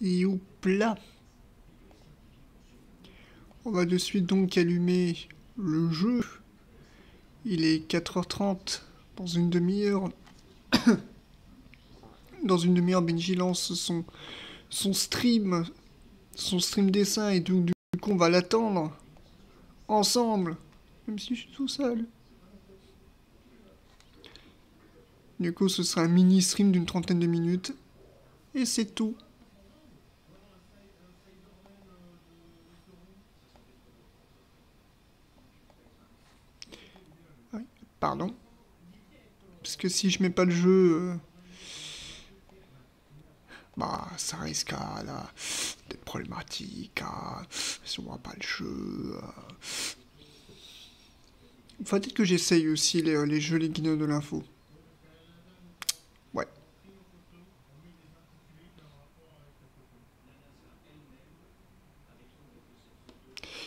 Et hop-là. On va de suite donc allumer le jeu. Il est 4h30. Dans une demi-heure... Dans une demi-heure, Benji lance son stream dessin, et du coup on va l'attendre ensemble, même si je suis tout seul. Du coup ce sera un mini stream d'une 30aine de minutes, et c'est tout. Oui, pardon. Parce que si je mets pas le jeu... bah, ça risque d'être problématique, si on voit pas le jeu. Faut-il que j'essaye aussi les jeux, les guignols de l'info. Ouais.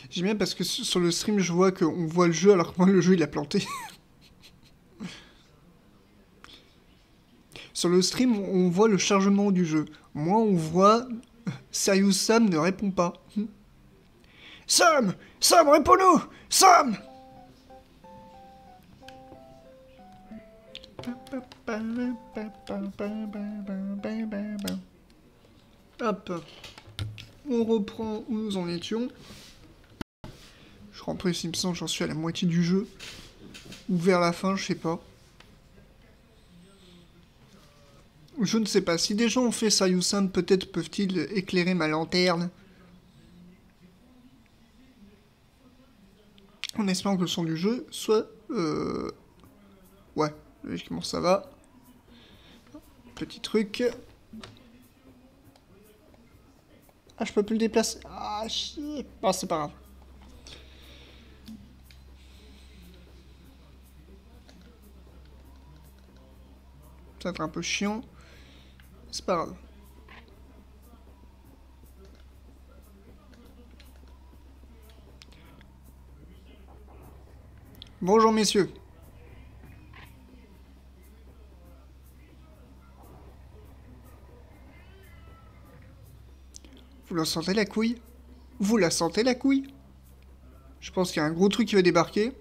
J'aime bien parce que sur le stream, je vois qu'on voit le jeu alors que moi, le jeu, il a planté. Sur le stream, on voit le chargement du jeu. Moi, on voit... Serious Sam ne répond pas. Sam! Sam, réponds-nous! Sam! Hop. On reprend où nous en étions. Je rentrais Simpson, j'en suis à la moitié du jeu. Ou vers la fin, je sais pas. Je ne sais pas. Si des gens ont fait Serious Sam, peut-être peuvent-ils éclairer ma lanterne. En espérant que le son du jeu soit... Ouais, logiquement ça va. Petit truc. Ah, je peux plus le déplacer. Ah, chier. Ah, c'est pas grave. Ça va être un peu chiant. C'est pas grave. Bonjour messieurs. Vous la sentez la couille? Vous la sentez la couille? Je pense qu'il y a un gros truc qui va débarquer.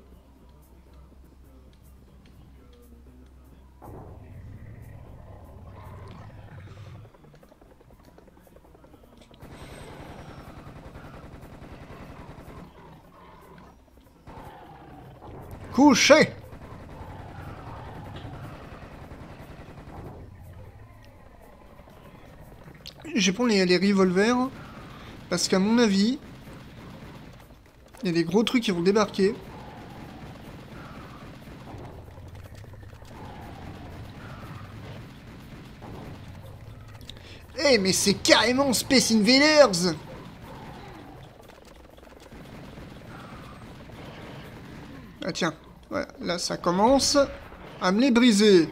Couché! Je vais prendre les revolvers. Parce qu'à mon avis... il y a des gros trucs qui vont débarquer. Eh, mais c'est carrément Space Invaders! Ah tiens, voilà, là ça commence à me les briser.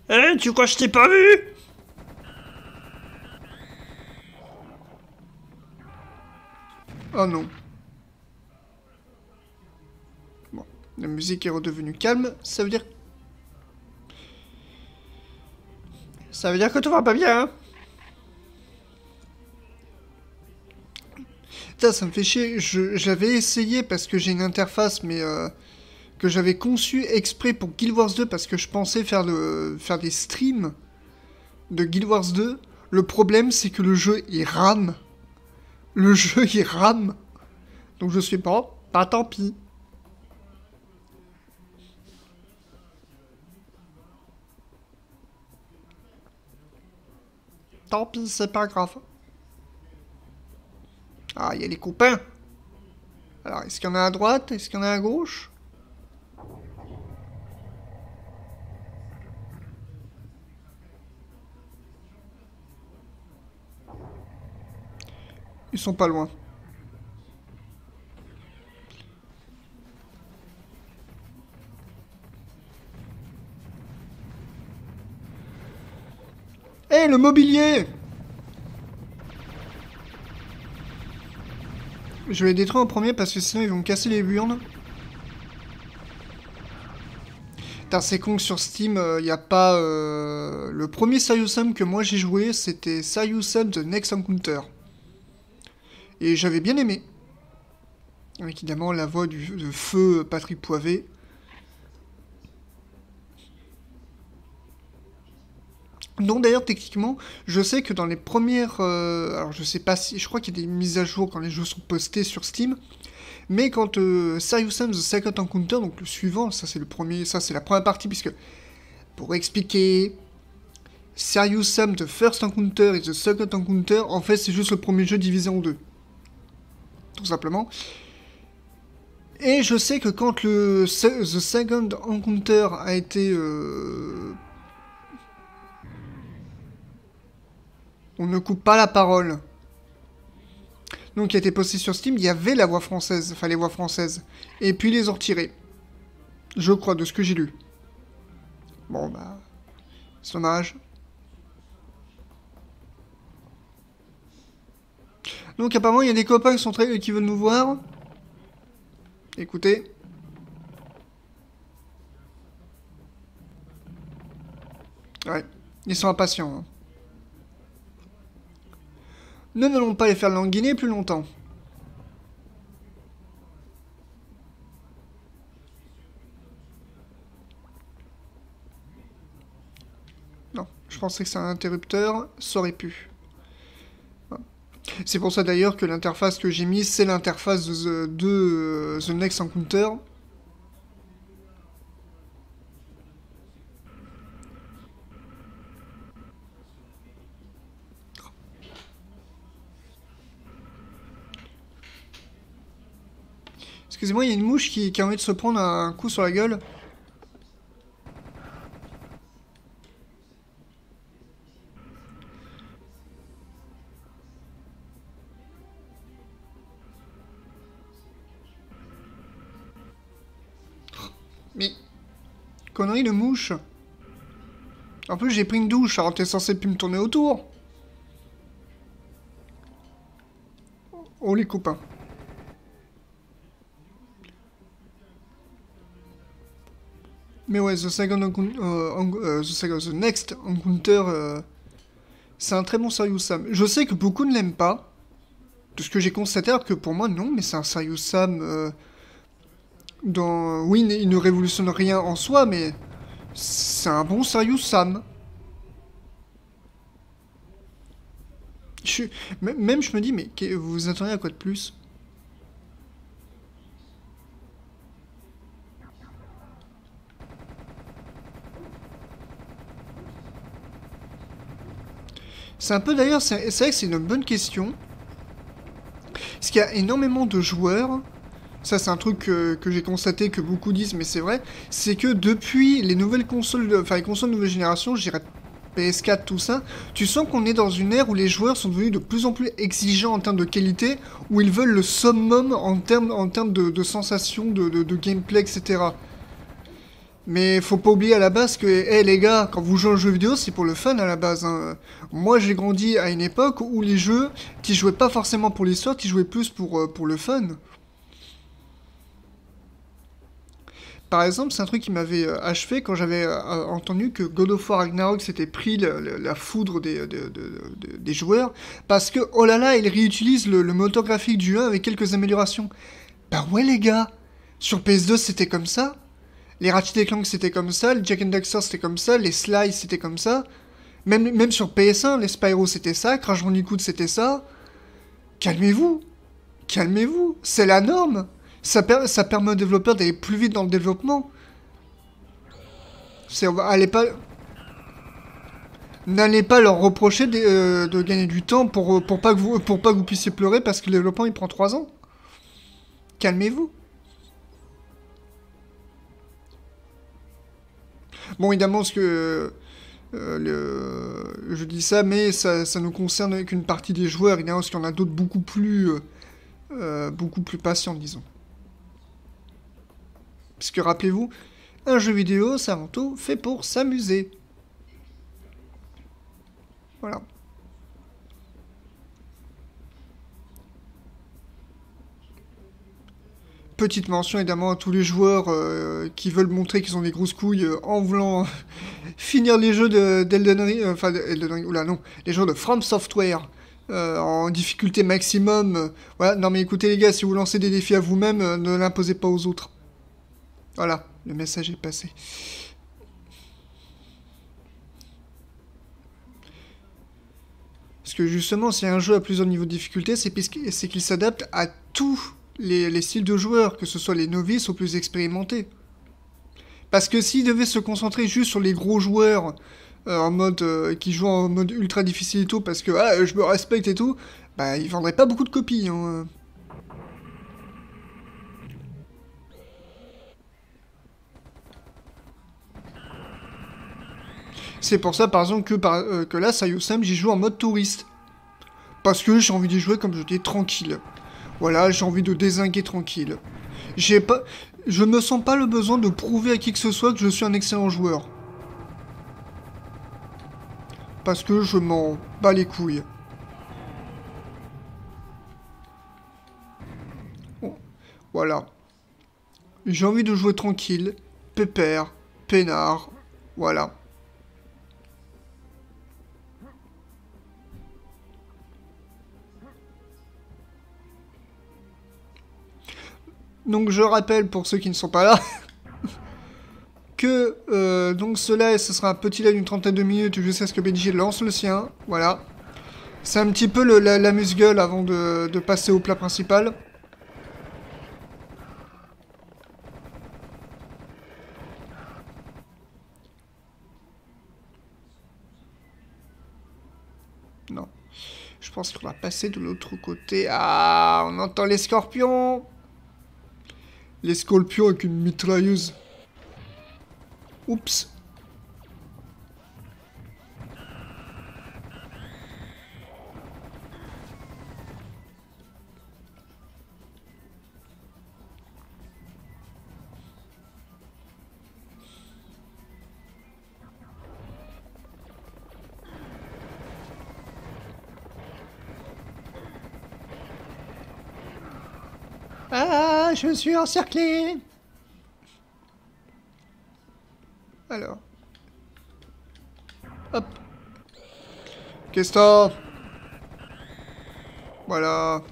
Eh, tu crois que je t'ai pas vu? Oh non. Bon, la musique est redevenue calme, ça veut dire... ça veut dire que tout va pas bien, hein? Putain, ça me fait chier, j'avais essayé parce que j'ai une interface, mais que j'avais conçue exprès pour Guild Wars 2 parce que je pensais faire des streams de Guild Wars 2. Le problème, c'est que le jeu, il rame. Le jeu, il rame. Donc je suis pas, tant pis. Tant pis, c'est pas grave. Ah, il y a les copains. Alors, est-ce qu'il y en a à droite? Est-ce qu'il y en a à gauche? Ils sont pas loin. Hé, le mobilier! Je vais les détruire en premier parce que sinon ils vont me casser les burnes. Putain, c'est con que sur Steam, il n'y a pas... Le premier Serious Sam que moi j'ai joué, c'était Serious Sam The Next Encounter. Et j'avais bien aimé. Évidemment, la voix de feu Patrick Poivet. Non, d'ailleurs, techniquement, je sais que dans les premières... alors, je sais pas si... Je crois qu'il y a des mises à jour quand les jeux sont postés sur Steam. Mais quand Serious Sam The Second Encounter, donc le suivant, ça c'est le premier... Ça c'est la première partie, puisque... Pour expliquer... Serious Sam The First Encounter et The Second Encounter, en fait, c'est juste le premier jeu divisé en deux. Tout simplement. Et je sais que quand The Second Encounter a été... On ne coupe pas la parole. Donc, qui a été posté sur Steam, il y avait la voix française, enfin les voix françaises. Et puis, ils les ont retirées. Je crois, de ce que j'ai lu. Bon, bah... C'est dommage. Donc, apparemment, il y a des copains qui veulent nous voir. Écoutez. Ouais, ils sont impatients. Hein. Nous n'allons pas les faire languiner plus longtemps. Non, je pensais que c'est un interrupteur, ça aurait pu. C'est pour ça d'ailleurs que l'interface que j'ai mise, c'est l'interface de The Next Encounter. Excusez-moi, il y a une mouche qui a envie de se prendre un coup sur la gueule. Mais... Connerie de mouche. En plus, j'ai pris une douche, alors t'es censé plus me tourner autour. Oh les copains. Mais ouais, The Next Encounter, c'est un très bon Serious Sam. Je sais que beaucoup ne l'aiment pas. De ce que j'ai constaté, alors que pour moi, non, mais c'est un Serious Sam Oui, il ne révolutionne rien en soi, mais c'est un bon Serious Sam. Même je me dis, mais vous vous attendez à quoi de plus? C'est un peu d'ailleurs, c'est vrai que c'est une bonne question. Parce qu'il y a énormément de joueurs, ça c'est un truc que j'ai constaté, que beaucoup disent, mais c'est vrai, c'est que depuis les nouvelles consoles, enfin les consoles de nouvelle génération, je dirais PS4, tout ça, tu sens qu'on est dans une ère où les joueurs sont devenus de plus en plus exigeants en termes de qualité, où ils veulent le summum en termes de sensations, de gameplay, etc. Mais faut pas oublier à la base que, hé les gars, quand vous jouez aux jeux vidéo, c'est pour le fun à la base. Hein. Moi j'ai grandi à une époque où les jeux, tu jouais pas forcément pour l'histoire, tu jouais plus pour le fun. Par exemple, c'est un truc qui m'avait achevé quand j'avais entendu que God of War Ragnarok s'était pris la foudre des joueurs, parce que, oh là là, il réutilise le moteur graphique du 1 avec quelques améliorations. Bah ouais les gars, sur PS2 c'était comme ça, les Ratchet Clank c'était comme ça, les Jak and Daxter c'était comme ça, les Sly c'était comme ça, même sur PS1, les Spyro c'était ça, Crash Bandicoot c'était ça. Calmez-vous, calmez-vous, c'est la norme. Ça permet aux développeurs d'aller plus vite dans le développement. Allez pas, n'allez pas leur reprocher de gagner du temps pour pas que vous puissiez pleurer parce que le développement il prend 3 ans. Calmez-vous. Bon, évidemment, parce que je dis ça, mais ça ne concerne qu'une partie des joueurs, évidemment, parce qu'il y en a d'autres beaucoup plus patients, disons. Parce que rappelez-vous, un jeu vidéo, c'est avant tout fait pour s'amuser. Voilà. petite mention évidemment à tous les joueurs qui veulent montrer qu'ils ont des grosses couilles en voulant finir les jeux d'Elden Ring, enfin Elden Ring, oula non, les jeux de From Software en difficulté maximum. Voilà, non mais écoutez les gars, si vous lancez des défis à vous-même, ne l'imposez pas aux autres. Voilà, le message est passé. Parce que justement, si un jeu a plusieurs niveaux de difficulté, c'est qu'il s'adapte à tous les styles de joueurs, que ce soit les novices ou plus expérimentés. Parce que s'il devait se concentrer juste sur les gros joueurs en mode qui jouent en mode ultra difficile et tout, parce que ah, je me respecte et tout, bah il vendrait pas beaucoup de copies. Hein. C'est pour ça par exemple que là, Sayu Sam, j'y joue en mode touriste. Parce que j'ai envie d'y jouer comme je dis, tranquille. Voilà, j'ai envie de dézinguer tranquille. Je me sens pas le besoin de prouver à qui que ce soit que je suis un excellent joueur. Parce que je m'en bats les couilles. Bon, voilà. J'ai envie de jouer tranquille, pépère, peinard, voilà. Donc je rappelle pour ceux qui ne sont pas là que donc ce sera un petit live d'une trentaine de minutes jusqu'à ce que BDG lance le sien, voilà. C'est un petit peu l'amuse-gueule avant de passer au plat principal. Non. Je pense qu'on va passer de l'autre côté. Ah, on entend les scorpions. Les scorpions avec une mitrailleuse. Oups. Ah, je suis encerclé. Alors. Hop. Qu'est-ce Voilà.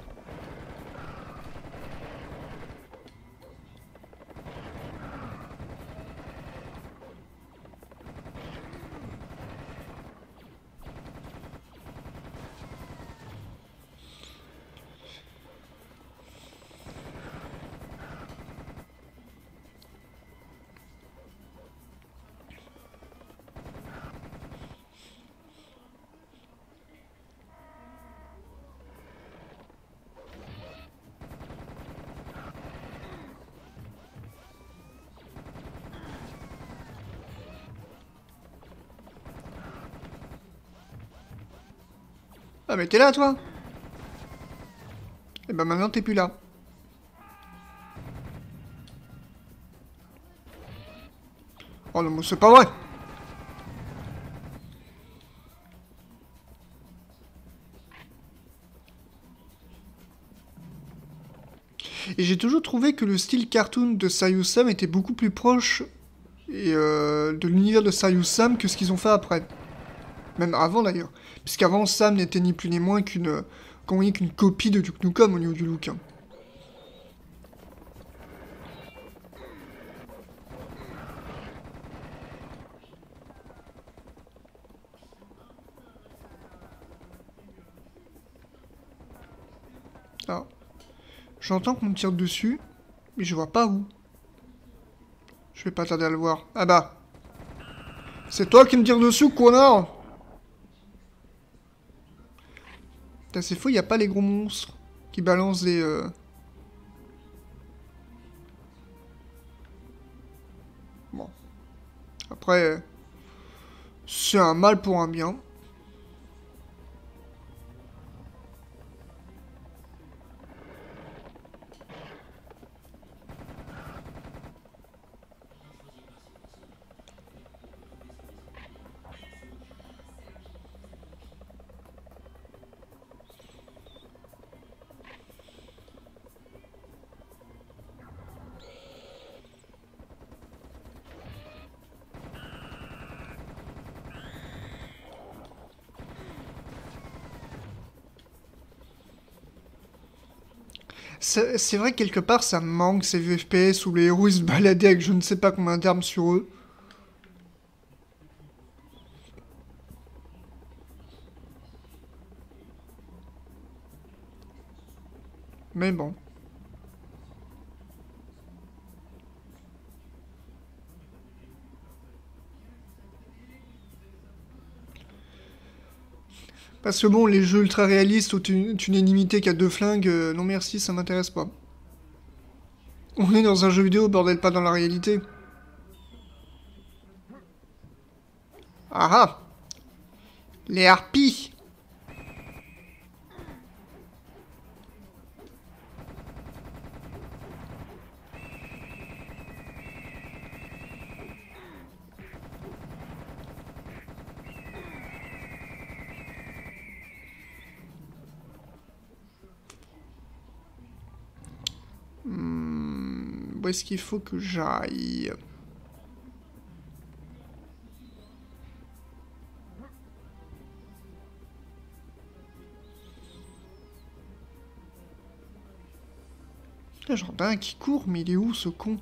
Ah mais t'es là toi. Et ben maintenant t'es plus là. Oh non mais c'est pas vrai. Et j'ai toujours trouvé que le style cartoon de Serious Sam était beaucoup plus proche de l'univers de Serious Sam que ce qu'ils ont fait après. Même avant d'ailleurs. Puisqu'avant Sam n'était ni plus ni moins qu'une qu'une copie de Duke Nukem au niveau du look. Hein. Ah. J'entends qu'on me tire dessus, mais je vois pas où. Je vais pas tarder à le voir. Ah bah. C'est toi qui me tires dessus, connard. Putain, c'est faux, y a pas les gros monstres qui balancent des... Bon. Après, c'est un mal pour un bien. C'est vrai que quelque part ça me manque ces FPS où les héros ils se baladaient avec je ne sais pas combien d'armes sur eux. Mais bon. Parce que bon, les jeux ultra réalistes où tu n'es limité qu'à 2 flingues, non merci, ça m'intéresse pas. On est dans un jeu vidéo, bordel, pas dans la réalité. Ah ah! Les harpies! Où est-ce qu'il faut que j'aille? Là, j'en ai un qui court, mais il est où ce con?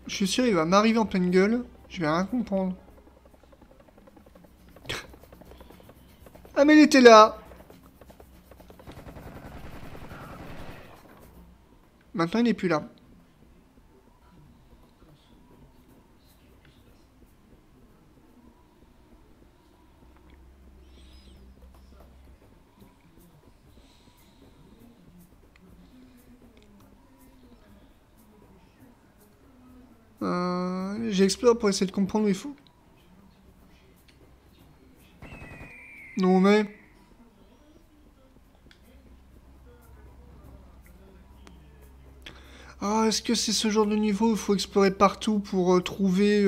Je suis sûr, il va m'arriver en pleine gueule. Je vais rien comprendre. Ah, mais il était là! Maintenant, il n'est plus là. J'explore pour essayer de comprendre où il faut. Non, mais... Ah, est-ce que c'est ce genre de niveau où il faut explorer partout pour trouver...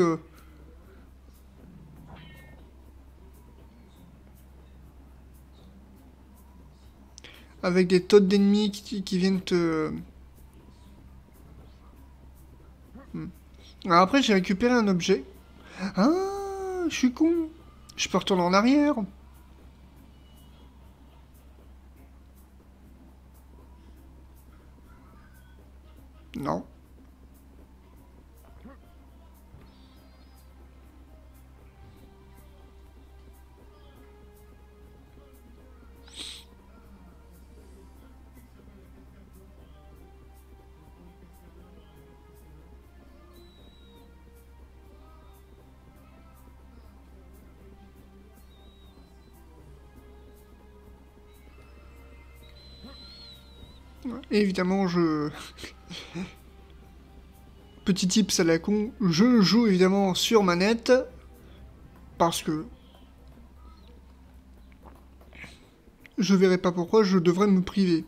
avec des tonnes d'ennemis qui viennent te... Alors après, j'ai récupéré un objet. Ah, je suis con. Je peux retourner en arrière. Non. Et évidemment, je... Petit tips à la con, je joue évidemment sur manette. Parce que... Je verrai pas pourquoi je devrais me priver.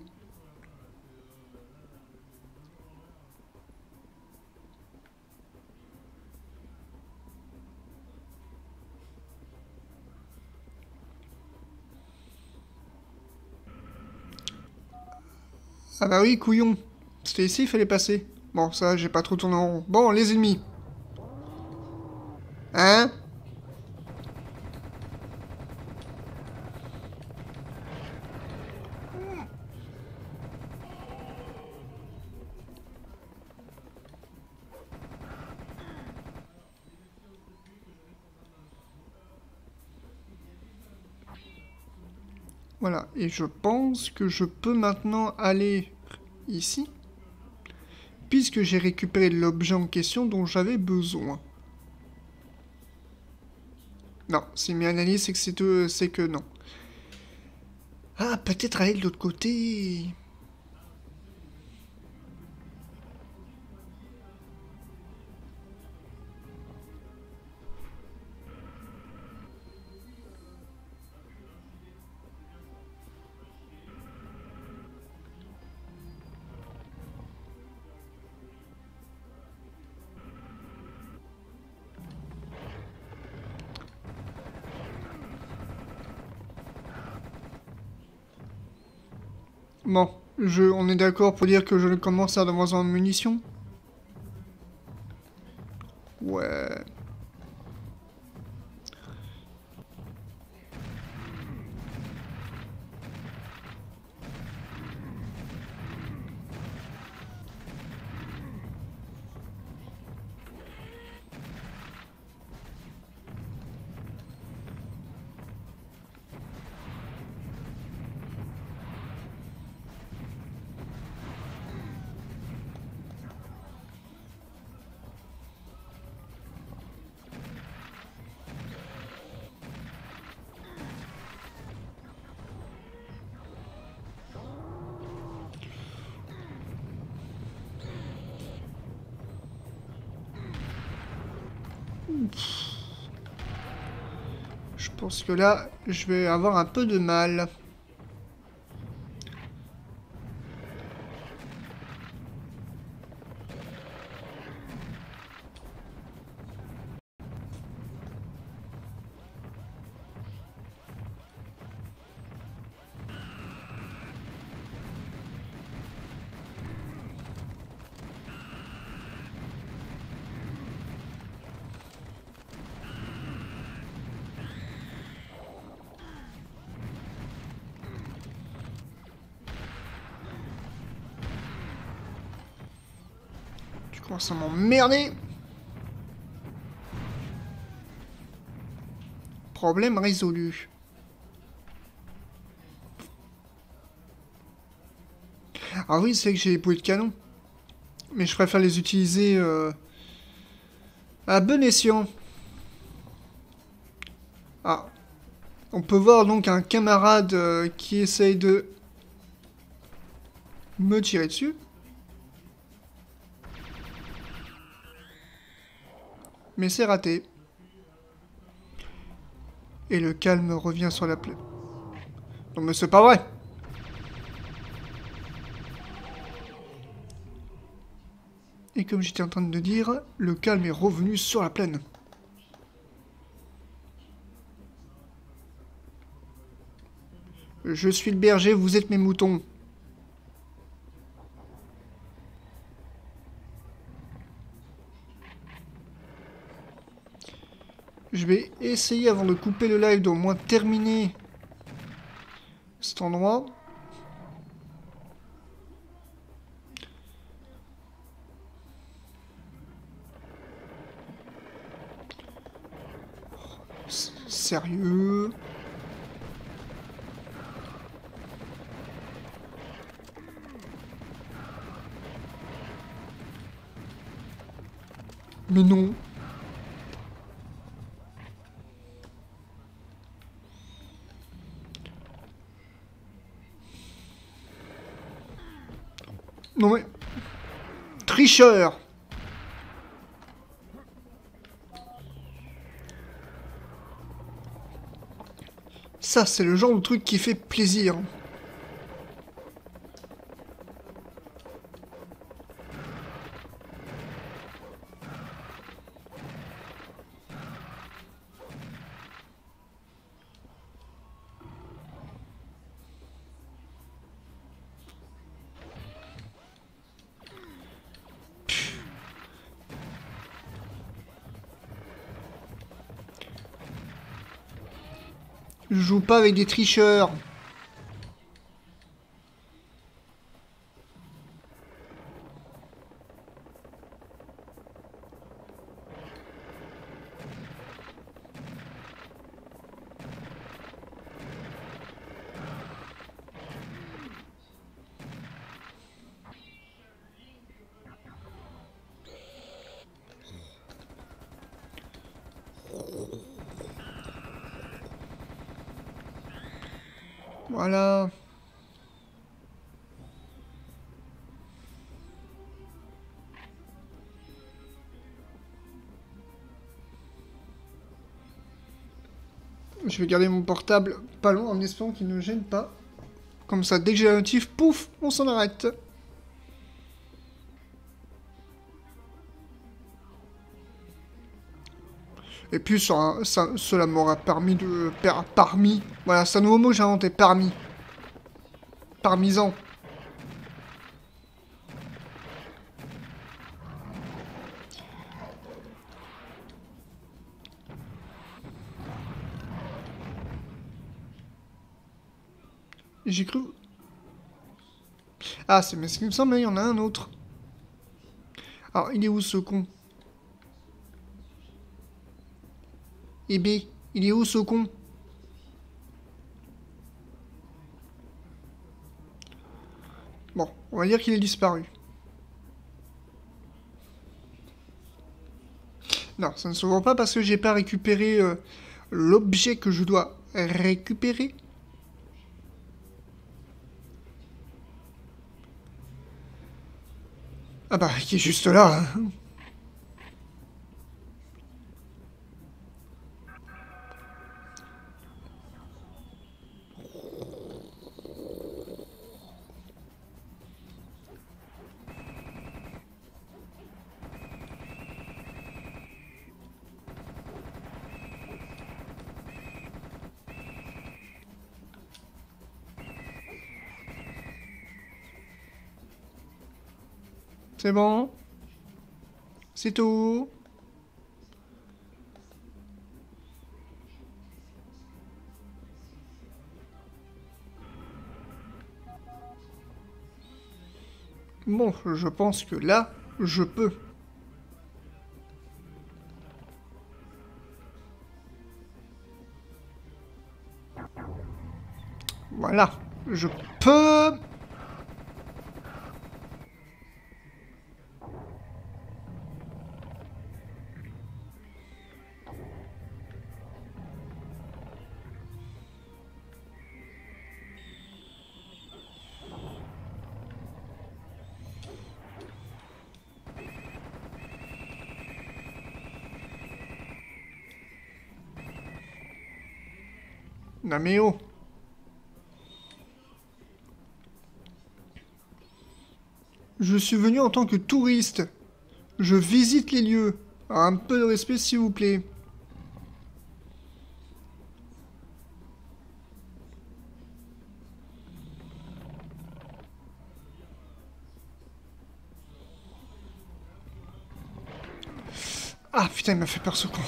Ah bah oui, couillon. C'était ici, il fallait passer. Bon, ça, j'ai pas trop tourné en rond. Bon, les ennemis. Hein? Voilà, et je pense que je peux maintenant aller ici, puisque j'ai récupéré l'objet en question dont j'avais besoin. Non, c'est mes analyses, c'est que non. Ah, peut-être aller de l'autre côté. Bon, On est d'accord pour dire que je commence à avoir de moins en moins de munitions? Ouais. Je pense que là, je vais avoir un peu de mal. Tu commences à m'emmerder. Problème résolu. Ah oui, c'est que j'ai les bouées de canon. Mais je préfère les utiliser à bon escient. Ah. On peut voir donc un camarade qui essaye de me tirer dessus. Mais c'est raté. Et le calme revient sur la plaie. Non mais c'est pas vrai. Et comme j'étais en train de dire, le calme est revenu sur la plaine. Je suis le berger, vous êtes mes moutons. Je vais essayer avant de couper le live d'au moins terminer cet endroit. Sérieux? Mais non. Non mais... Tricheur! Ça, c'est le genre de truc qui fait plaisir. Je joue pas avec des tricheurs. Voilà. Je vais garder mon portable pas loin en espérant qu'il ne gêne pas. Comme ça, dès que j'ai la notif, pouf, on s'en arrête. Et puis, cela m'aura permis de... Parmi. Voilà, c'est un nouveau mot que j'ai inventé. Parmi. Parmisan. J'ai cru... Ah, c'est mais ce qui me semble, il y en a un autre. Alors, il est où ce con? Eh B, il est où ce con? Bon, on va dire qu'il est disparu. Non, ça ne se voit pas parce que j'ai pas récupéré l'objet que je dois récupérer. Ah bah, qui est juste là. Hein. C'est bon? C'est tout? Bon, je pense que là, je peux. Voilà, je peux... Non mais oh. Je suis venu en tant que touriste. Je visite les lieux. Un peu de respect, s'il vous plaît. Ah putain, il m'a fait peur ce con.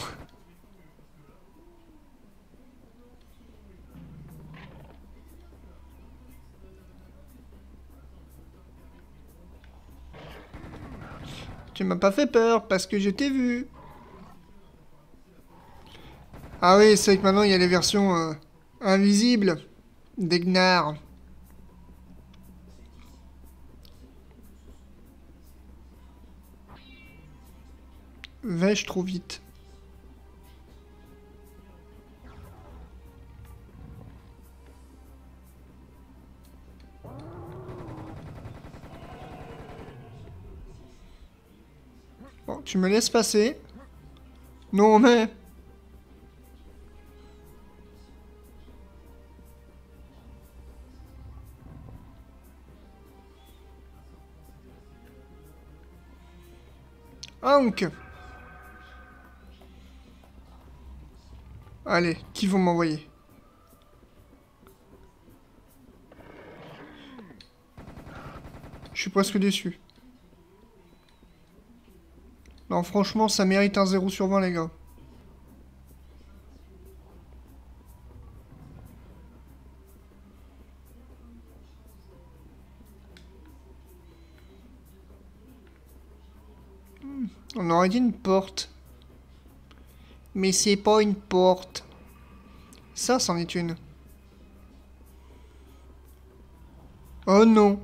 Tu m'as pas fait peur parce que je t'ai vu. Ah oui, c'est vrai que maintenant il y a les versions invisibles des gnards. Vais-je trop vite? Bon, tu me laisses passer. Non mais... Hank. Allez, qui vont m'envoyer? Je suis presque déçu. Non, franchement, ça mérite un 0 sur 20, les gars. On aurait dit une porte. Mais c'est pas une porte. Ça, c'en est une. Oh non.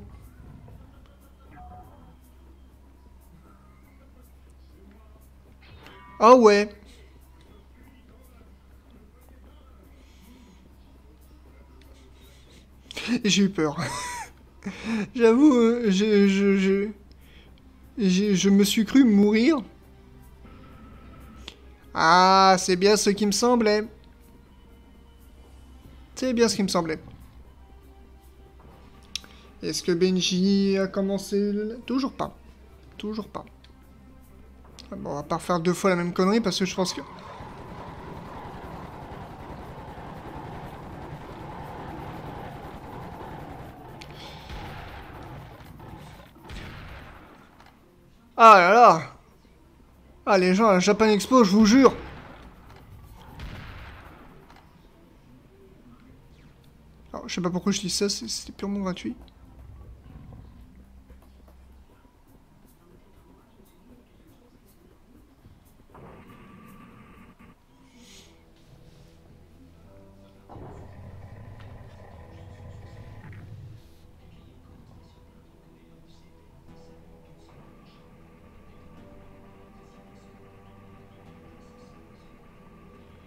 Ah ouais. J'ai eu peur. J'avoue, je me suis cru mourir. Ah, c'est bien ce qui me semblait. C'est bien ce qui me semblait. Est-ce que Benji a commencé Toujours pas. Toujours pas. Bon, on va pas refaire 2 fois la même connerie parce que je pense que... Ah là là. Ah, les gens à la Japan Expo, je vous jure. Alors, Je sais pas pourquoi je dis ça, c'était purement gratuit.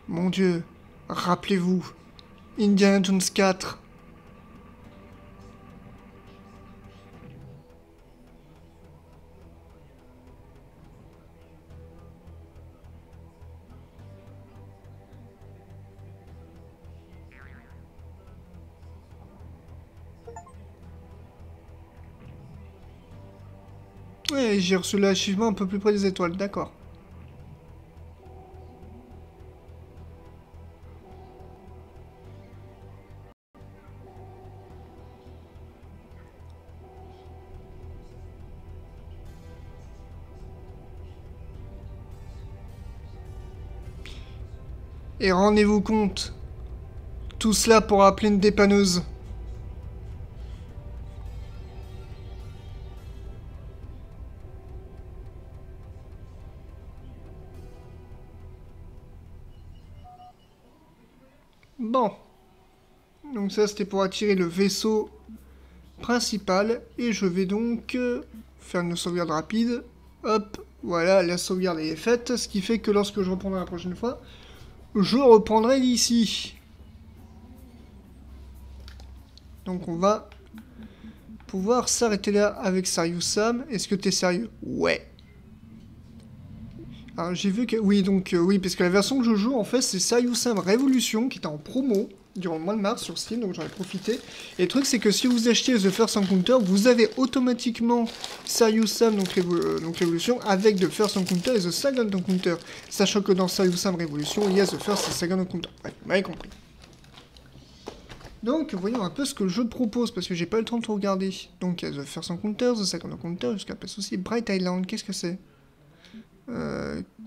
Mon Dieu, rappelez-vous, Indiana Jones 4. Ouais, j'ai reçu l'achievement un peu plus près des étoiles, d'accord. Et rendez-vous compte, tout cela pour appeler une dépanneuse. Bon. Donc ça, c'était pour attirer le vaisseau principal. Et je vais donc faire une sauvegarde rapide. Hop, voilà, la sauvegarde est faite. Ce qui fait que lorsque je reprendrai la prochaine fois, je reprendrai d'ici. Donc on va pouvoir s'arrêter là avec Serious Sam. Est-ce que t'es sérieux? Ouais. Alors j'ai vu que... Oui, donc oui, parce que la version que je joue, en fait, c'est Serious Sam Révolution, qui était en promo durant le mois de mars sur Steam, donc j'en ai profité. Et le truc, c'est que si vous achetez The First Encounter, vous avez automatiquement Serious Sam, donc Révolution, avec The First Encounter et The Second Encounter. Sachant que dans Serious Sam Révolution, il y a The First et Second Encounter. Ouais, vous m'avez compris. Donc, voyons un peu ce que le jeu propose, parce que j'ai pas eu le temps de tout regarder. Donc, il y a The First Encounter, The Second Encounter, jusqu'à pas de souci. Bright Island, qu'est-ce que c'est?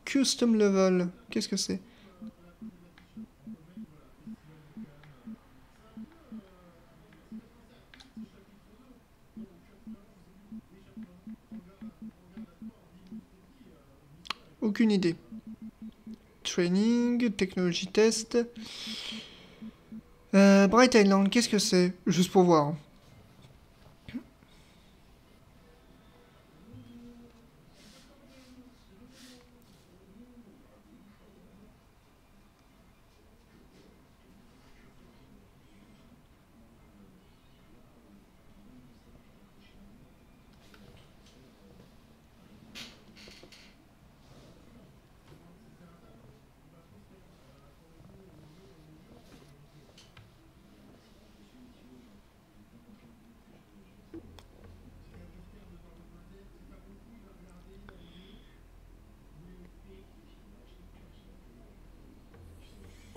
Custom Level, qu'est-ce que c'est? Aucune idée. Training, technologie test. Bright Island, qu'est-ce que c'est? Juste pour voir.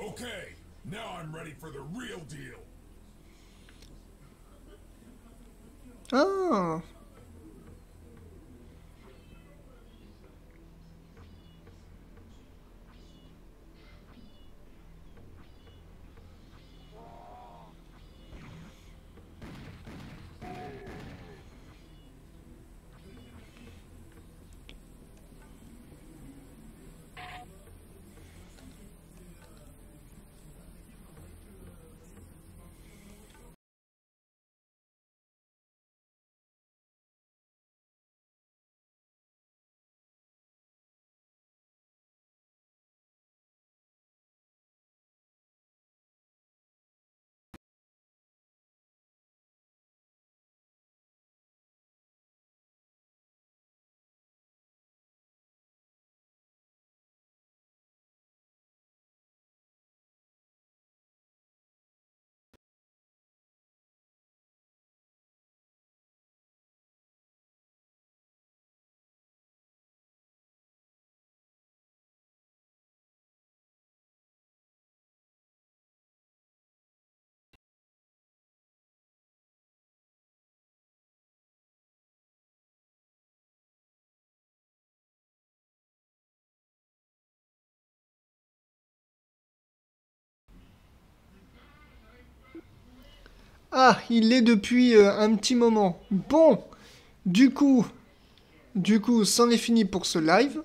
Okay, now I'm ready for the real deal. Ah, Ah, il l'est depuis un petit moment. Bon, du coup, c'en est fini pour ce live.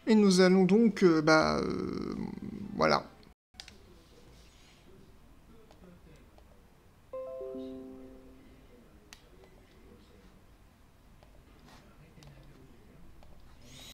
Et nous allons donc, voilà.